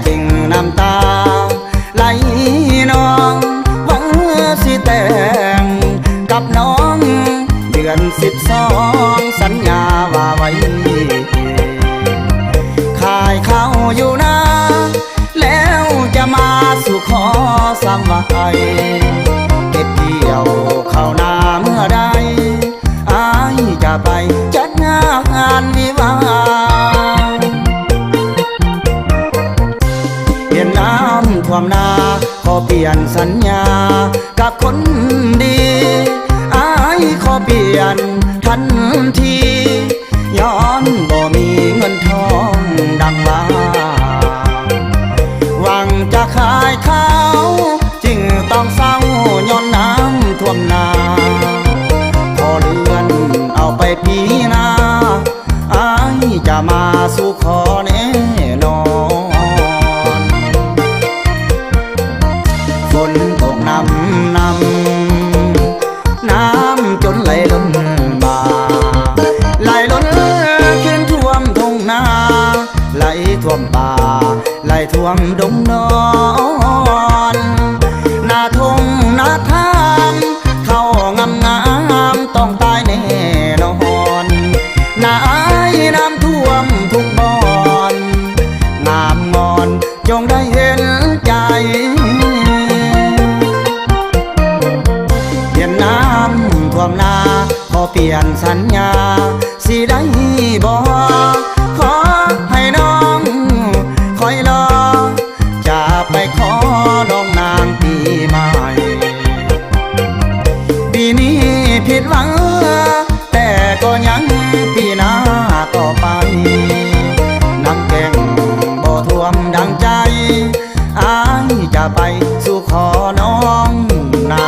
จริงน้ำตาไหลนองหวังสิแต่งกับน้องเดือน12สัญญาว่าไว้ขายข้าวอยู่นะแล้วจะมาสู่ขอสั่งไว้เก็บเกี่ยวข้าวนาเมื่อใดอายจะไปจัดงานวิวาเปลี่ยนน้ำท่วมนาขอเปลี่ยนสัญญากับคนดีอายขอเปลี่ยนทันทีย้อนบ่มีเงินทองดังว่าหวังจะขายข้าวจึงต้องเศร้าย้อนน้ำท่วมนาพอเดือนเอาไปปีนาอายจะมาสู่ขอแน่นอนฝนตกน้ำจนไหลล้นมาไหลล้นขึ้นท่วมทุ่งนาไหลท่วมป่าไหลท่วมดงนอนนาทุ่งนาทางเข้างามต้องตายแน่นอนนาอายน้ำท่วมทุกบ่อนงามงอนจงได้เห็นใจเปลี่ยนน้ำท่วมนาขอเปลี่ยนสัญญาสิได้บ่ขอให้น้องคอยรอจะไปขอน้องนางปีใหม่ปีนี้ผิดหวังแต่ก็ยังปีหน้าต่อไปน้ำแกงบ่ท่วมดังใจอายจะไปสู่ขอน้องนา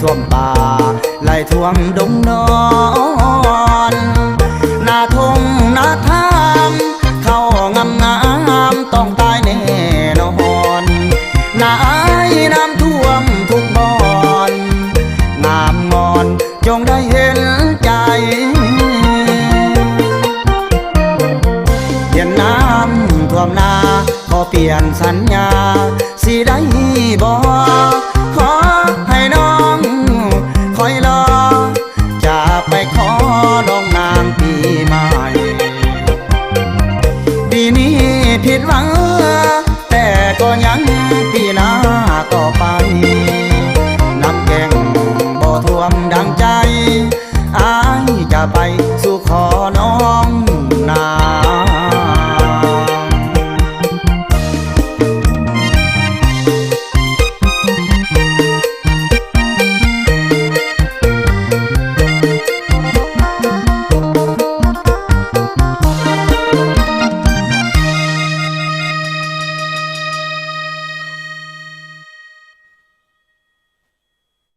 ท่วมป่าไหลท่วมดงนอนนาทงนาทามเข้างามต้องตายแน่นอนนาอายน้ำท่วมทุกบ่อนงามงอนจงได้เห็นใจเปลี่ยนน้ำท่วมนาขอเปลี่ยนสัญญาสิได้บ่ขอให้น้องคอยรอจะไปขอน้องนางปีใหม่ปีนี้ผิดหวังแต่ก็ยังปีหน้าต่อไปน้ำแกงบ่ท่วมดังใจอายจะไป